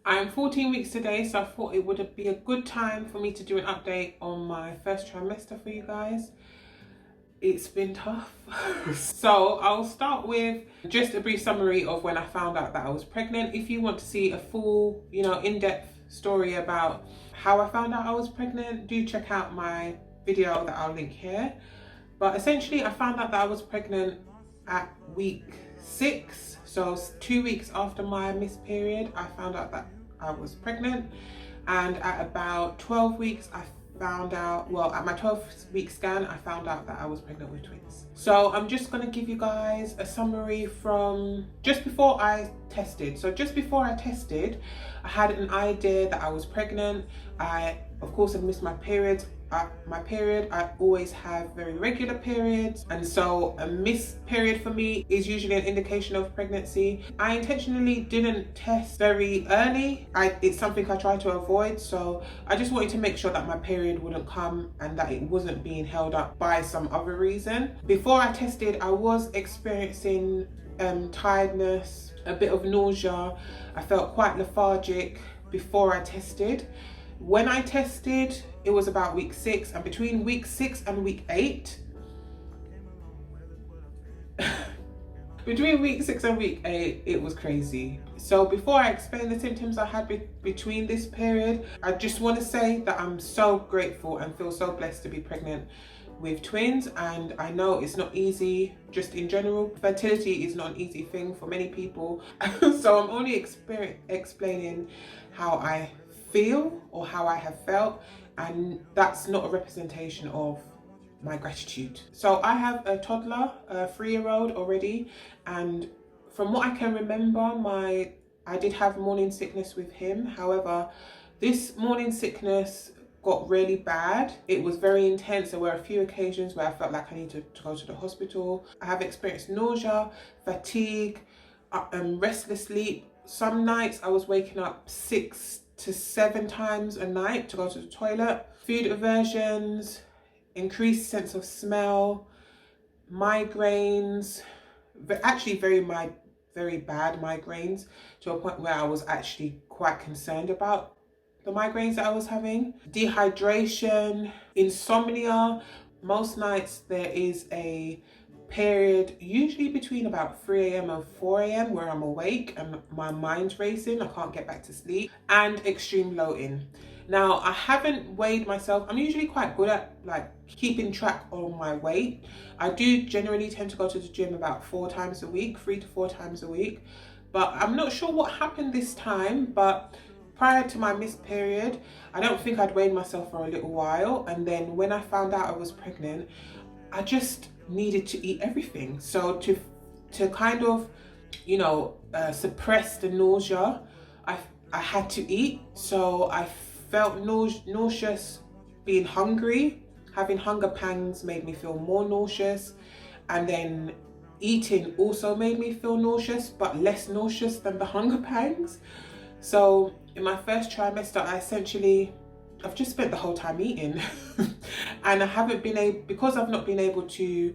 I'm 14 weeks today, so I thought it would be a good time for me to do an update on my first trimester for you guys. It's been tough. So I'll start with just a brief summary of when I found out that I was pregnant. If you want to see a full, in-depth story about how I found out I was pregnant, do check out my video that I'll link here. But essentially, I found out that I was pregnant at week 6. So 2 weeks after my missed period, I found out that I was pregnant. And at about 12 weeks, I found out, well, at my 12-week scan, I found out that I was pregnant with twins. So I'm just going to give you guys a summary from just before I tested. So just before I tested, I had an idea that I was pregnant. I, of course, had missed my periods. I always have very regular periods, and so a missed period for me is usually an indication of pregnancy. I intentionally didn't test very early. It's something I try to avoid, so I just wanted to make sure that my period wouldn't come and that it wasn't being held up by some other reason. Before I tested, I was experiencing tiredness, a bit of nausea. I felt quite lethargic before I tested. When I tested, it was about week 6, and between week 6 and week 8, between week 6 and week 8, it was crazy. So before I explain the symptoms I had between this period, I just want to say that I'm so grateful and feel so blessed to be pregnant with twins. And I know it's not easy, just in general. Fertility is not an easy thing for many people. So I'm only explaining how I feel or how I have felt, and that's not a representation of my gratitude. So I have a toddler, a 3-year-old already, and from what I can remember, I did have morning sickness with him. However, this morning sickness got really bad. It was very intense. There were a few occasions where I felt like I needed to go to the hospital. I have experienced nausea, fatigue, restless sleep. Some nights I was waking up 6 to 7 times a night to go to the toilet. Food aversions, increased sense of smell, migraines, actually very bad migraines, to a point where I was actually quite concerned about the migraines that I was having. Dehydration, insomnia. Most nights there is a period, usually between about 3 a.m. and 4 a.m. where I'm awake and my mind's racing, I can't get back to sleep, and extreme bloating. Now, I haven't weighed myself. I'm usually quite good at keeping track on my weight. I do generally tend to go to the gym about 4 times a week, 3 to 4 times a week, but I'm not sure what happened this time. But prior to my missed period, I don't think I'd weighed myself for a little while, and then when I found out I was pregnant, I just needed to eat everything. So to kind of suppress the nausea, I had to eat. So I felt nauseous being hungry. Having hunger pangs made me feel more nauseous, and then eating also made me feel nauseous, but less nauseous than the hunger pangs. So in my first trimester, I've just spent the whole time eating. And I haven't been able, because I've not been able to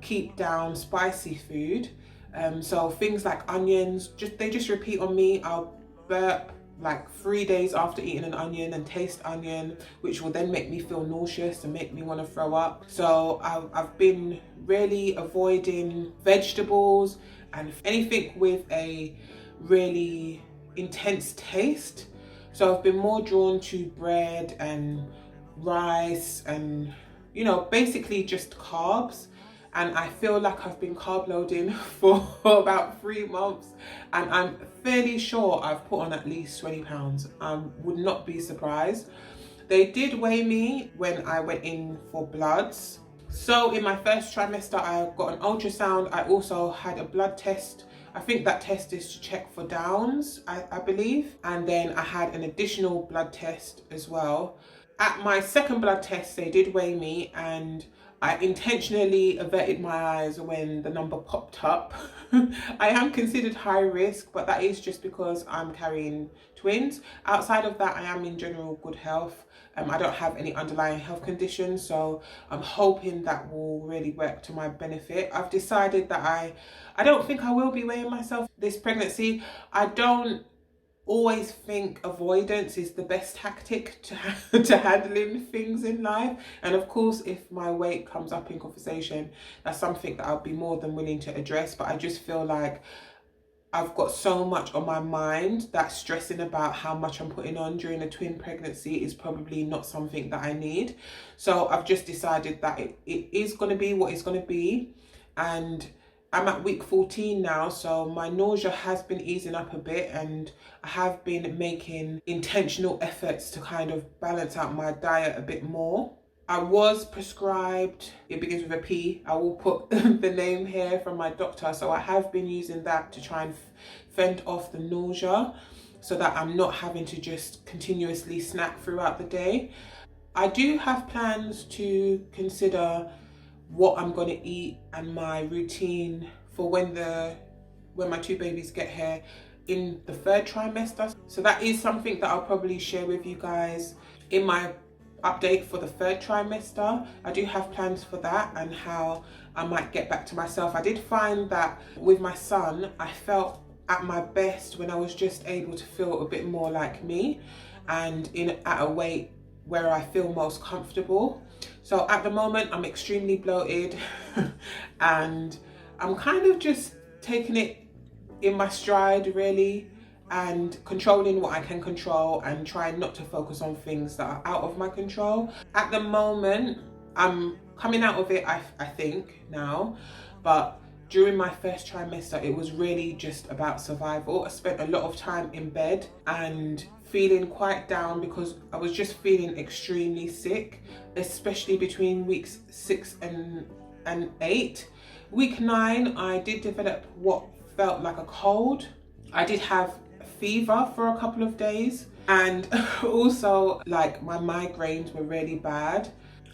keep down spicy food. So things like onions, they just repeat on me. I'll burp like 3 days after eating an onion and taste onion, which will then make me feel nauseous and make me want to throw up. So I've been really avoiding vegetables and anything with a really intense taste. So I've been more drawn to bread and rice and basically just carbs. And I feel like I've been carb loading for about 3 months, and I'm fairly sure I've put on at least 20 pounds. Would not be surprised. They did weigh me when I went in for bloods. So in my first trimester, I got an ultrasound. I also had a blood test. I think that test is to check for Downs, I believe. And then I had an additional blood test as well. At my second blood test, they did weigh me, and I intentionally averted my eyes when the number popped up. I am considered high risk, but that is just because I'm carrying twins. Outside of that, I am in general good health. I don't have any underlying health conditions, so I'm hoping that will really work to my benefit. I've decided that I don't think I will be weighing myself this pregnancy. I don't always think avoidance is the best tactic to handling things in life. And of course, if my weight comes up in conversation, that's something that I'll be more than willing to address. But I just feel like I've got so much on my mind that stressing about how much I'm putting on during a twin pregnancy is probably not something that I need. So I've just decided that it is going to be what it's going to be. And I'm at week 14 now, so my nausea has been easing up a bit, and I have been making intentional efforts to kind of balance out my diet a bit more. I was prescribed, it begins with a P, I will put the name here from my doctor. So I have been using that to try and fend off the nausea so that I'm not having to just continuously snack throughout the day. I do have plans to consider what I'm going to eat and my routine for when my two babies get here in the 3rd trimester. So that is something that I'll probably share with you guys in my update for the 3rd trimester. I do have plans for that and how I might get back to myself. I did find that with my son, I felt at my best when I was just able to feel a bit more like me and at a weight where I feel most comfortable. So at the moment, I'm extremely bloated and I'm kind of just taking it in my stride, really, and controlling what I can control and trying not to focus on things that are out of my control. At the moment, I'm coming out of it, I think, now, but during my 1st trimester, it was really just about survival. I spent a lot of time in bed and feeling quite down because I was just feeling extremely sick, especially between weeks 6 and 8. Week 9, I did develop what felt like a cold. I did have fever for a couple of days, and also like my migraines were really bad.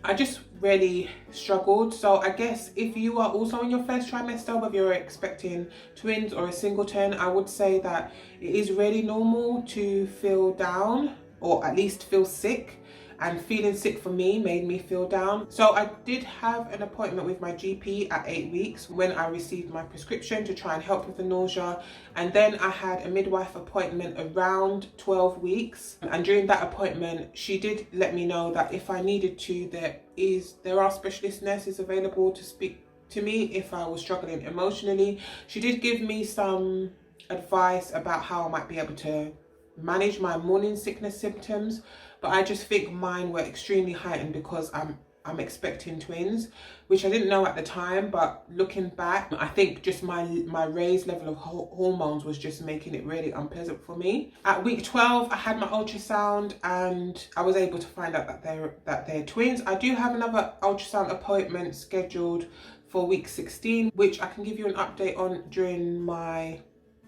I just really struggled. So I guess if you are also in your 1st trimester, whether you're expecting twins or a singleton, I would say that it is really normal to feel down or at least feel sick. And feeling sick for me made me feel down. So I did have an appointment with my GP at 8 weeks when I received my prescription to try and help with the nausea. And then I had a midwife appointment around 12 weeks. And during that appointment, she did let me know that if I needed to, there are specialist nurses available to speak to me if I was struggling emotionally. She did give me some advice about how I might be able to manage my morning sickness symptoms, but I just think mine were extremely heightened because I'm expecting twins, which I didn't know at the time. But looking back, I think just my raised level of hormones was just making it really unpleasant for me. At week 12, I had my ultrasound and I was able to find out that they're twins. I do have another ultrasound appointment scheduled for week 16, which I can give you an update on during my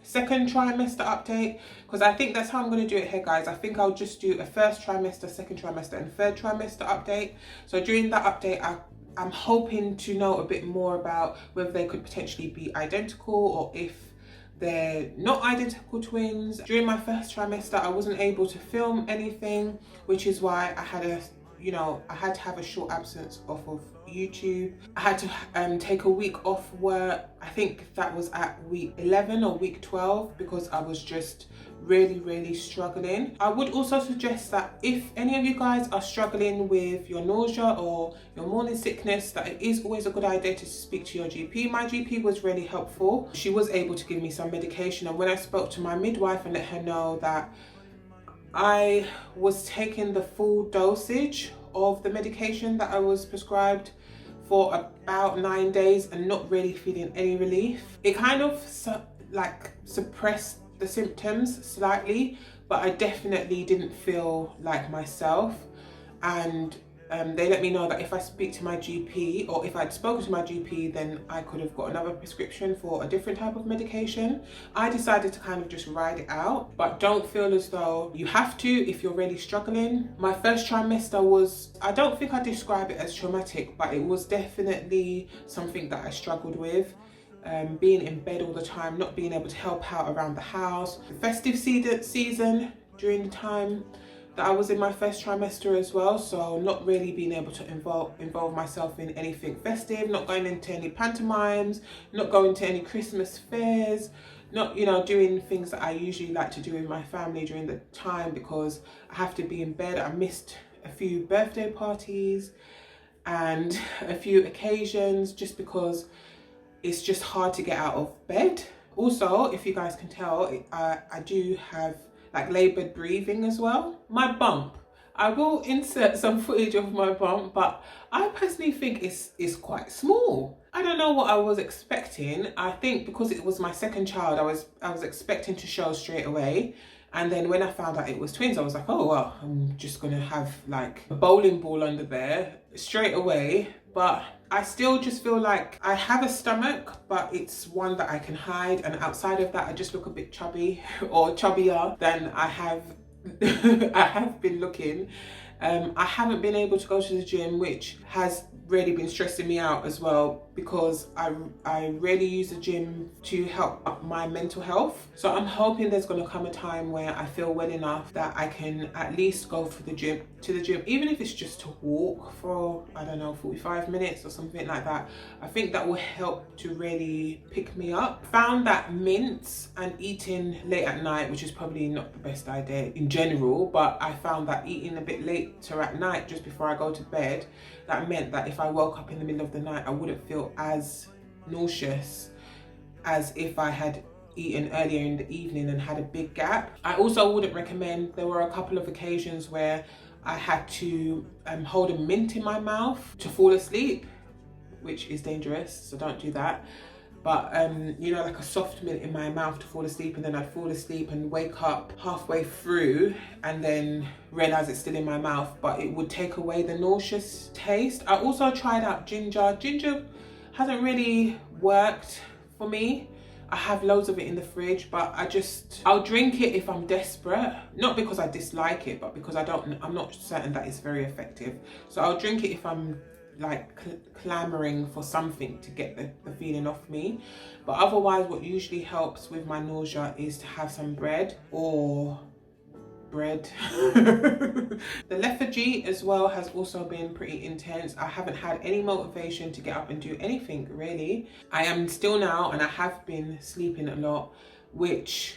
2nd trimester update, because I think that's how I'm going to do it here, guys. I think I'll just do a 1st trimester, 2nd trimester and 3rd trimester update. So during that update, I'm hoping to know a bit more about whether they could potentially be identical or if they're not identical twins. During my 1st trimester, I wasn't able to film anything, which is why I had to have a short absence off of YouTube. I had to take a week off work. I think that was at week 11 or week 12 because I was just really struggling. I would also suggest that if any of you guys are struggling with your nausea or your morning sickness, that it is always a good idea to speak to your GP. My GP was really helpful. She was able to give me some medication, and when I spoke to my midwife and let her know that I was taking the full dosage of the medication that I was prescribed for about 9 days and not really feeling any relief, it kind of suppressed the symptoms slightly, but I definitely didn't feel like myself. And they let me know that if I speak to my GP, or if I'd spoken to my GP, then I could have got another prescription for a different type of medication. I decided to kind of just ride it out, but don't feel as though you have to if you're really struggling. My 1st trimester was, I don't think I describe it as traumatic, but it was definitely something that I struggled with. Being in bed all the time, not being able to help out around the house. The festive season during the time that I was in my 1st trimester as well, so not really being able to involve myself in anything festive, not going into any pantomimes, not going to any Christmas fairs, not, you know, doing things that I usually like to do with my family during the time because I have to be in bed. I missed a few birthday parties and a few occasions just because it's just hard to get out of bed. Also, if you guys can tell, I do have like laboured breathing as well. My bump, I will insert some footage of my bump, but I personally think it's quite small. I don't know what I was expecting. I think because it was my second child, I was expecting to show straight away. And then when I found out it was twins, I was like, oh, well, I'm just gonna have like a bowling ball under there straight away. But I still just feel like I have a stomach, but it's one that I can hide. And outside of that, I just look a bit chubby or chubbier than I have I have been looking. I haven't been able to go to the gym, which has really been stressing me out as well, because I really use the gym to help up my mental health. So I'm hoping there's going to come a time where I feel well enough that I can at least go to the gym, even if it's just to walk for, I don't know, 45 minutes or something like that. I think that will help to really pick me up. Found that mints and eating late at night, which is probably not the best idea in general, but I found that eating a bit later at night just before I go to bed, that meant that if I woke up in the middle of the night, I wouldn't feel as nauseous as if I had eaten earlier in the evening and had a big gap. I also wouldn't recommend, there were a couple of occasions where I had to hold a mint in my mouth to fall asleep, which is dangerous, so don't do that. But you know, like a soft mint in my mouth to fall asleep, and then I'd fall asleep and wake up halfway through and then realize it's still in my mouth, but it would take away the nauseous taste. I also tried out ginger. Ginger hasn't really worked for me. I have loads of it in the fridge, but I'll drink it if I'm desperate. Not because I dislike it, but because I'm not certain that it's very effective. So I'll drink it if I'm like clamoring for something to get the feeling off me. But otherwise, what usually helps with my nausea is to have some bread or bread. The lethargy as well has also been pretty intense. I haven't had any motivation to get up and do anything really. I am still now, and I have been sleeping a lot, which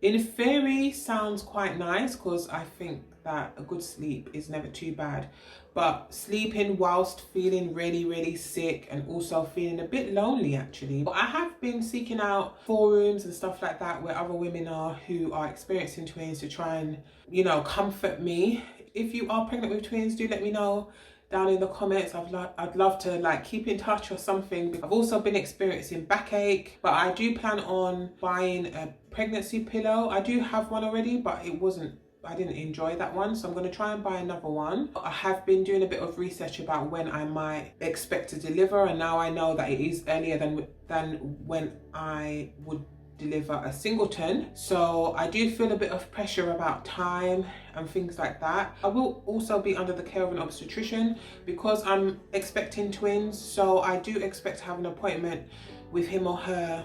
in theory sounds quite nice because I think that a good sleep is never too bad. But sleeping whilst feeling really, really sick and also feeling a bit lonely actually. I have been seeking out forums and stuff like that where other women are who are experiencing twins to try and, you know, comfort me. If you are pregnant with twins, do let me know down in the comments. I'd love to like keep in touch or something. I've also been experiencing backache, but I do plan on buying a pregnancy pillow. I do have one already, but I didn't enjoy that one, so I'm going to try and buy another one. I have been doing a bit of research about when I might expect to deliver, and now I know that it is earlier than when I would deliver a singleton. So I do feel a bit of pressure about time and things like that. I will also be under the care of an obstetrician because I'm expecting twins, so I do expect to have an appointment with him or her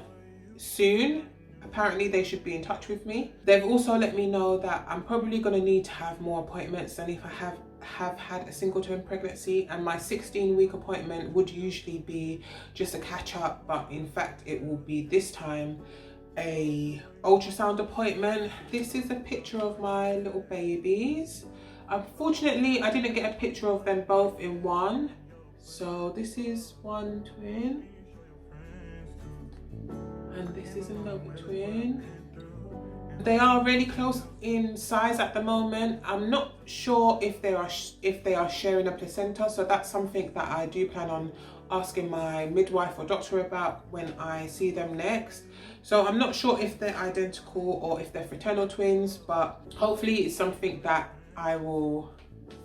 soon. Apparently they should be in touch with me. They've also let me know that I'm probably going to need to have more appointments than if I have had a singleton pregnancy, and my 16-week appointment would usually be just a catch up, but in fact it will be this time a ultrasound appointment. This is a picture of my little babies. Unfortunately I didn't get a picture of them both in one, so this is one twin and this is another twin. They are really close in size at the moment. I'm not sure if they are sharing a placenta, so that's something that I do plan on asking my midwife or doctor about when I see them next. So I'm not sure if they're identical or if they're fraternal twins, but hopefully it's something that I will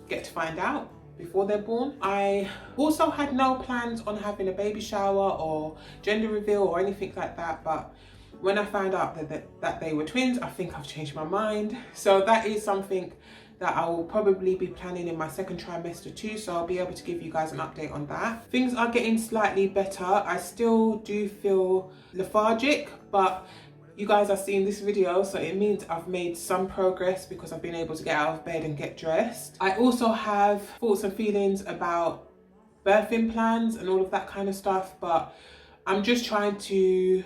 get to find out before they're born. I also had no plans on having a baby shower or gender reveal or anything like that, but when I found out that they were twins, I think I've changed my mind. So that is something that I will probably be planning in my second trimester too, so I'll be able to give you guys an update on that. Things are getting slightly better. I still do feel lethargic, but you guys are seeing this video, so it means I've made some progress because I've been able to get out of bed and get dressed. I also have thoughts and feelings about birthing plans and all of that kind of stuff, but I'm just trying to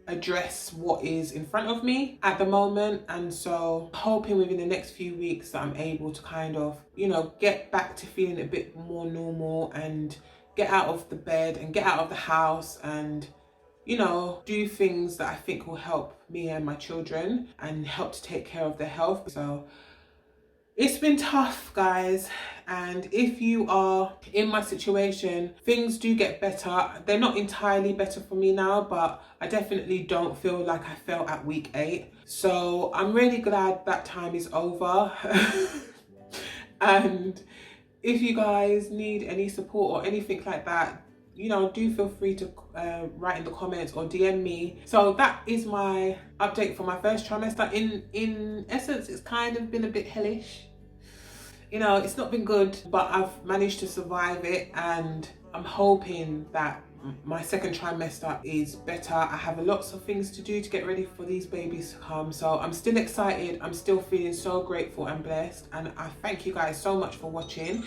address what is in front of me at the moment. And so hoping within the next few weeks that I'm able to kind of, you know, get back to feeling a bit more normal and get out of the bed and get out of the house and, you know, do things that I think will help me and my children and help to take care of their health. So it's been tough, guys, and if you are in my situation, things do get better. They're not entirely better for me now, but I definitely don't feel like I felt at week 8. So I'm really glad that time is over. And if you guys need any support or anything like that, you know, do feel free to write in the comments or DM me. So that is my update for my first trimester. In essence, it's kind of been a bit hellish. You know, it's not been good, but I've managed to survive it, and I'm hoping that my second trimester is better. I have lots of things to do to get ready for these babies to come. So I'm still excited. I'm still feeling so grateful and blessed. And I thank you guys so much for watching.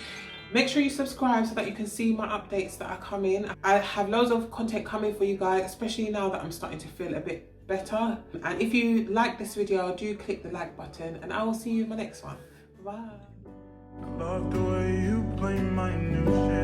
Make sure you subscribe so that you can see my updates that are coming. I have loads of content coming for you guys, especially now that I'm starting to feel a bit better. And if you like this video, do click the like button, and I will see you in my next one. Bye. Love the way you play my new shit.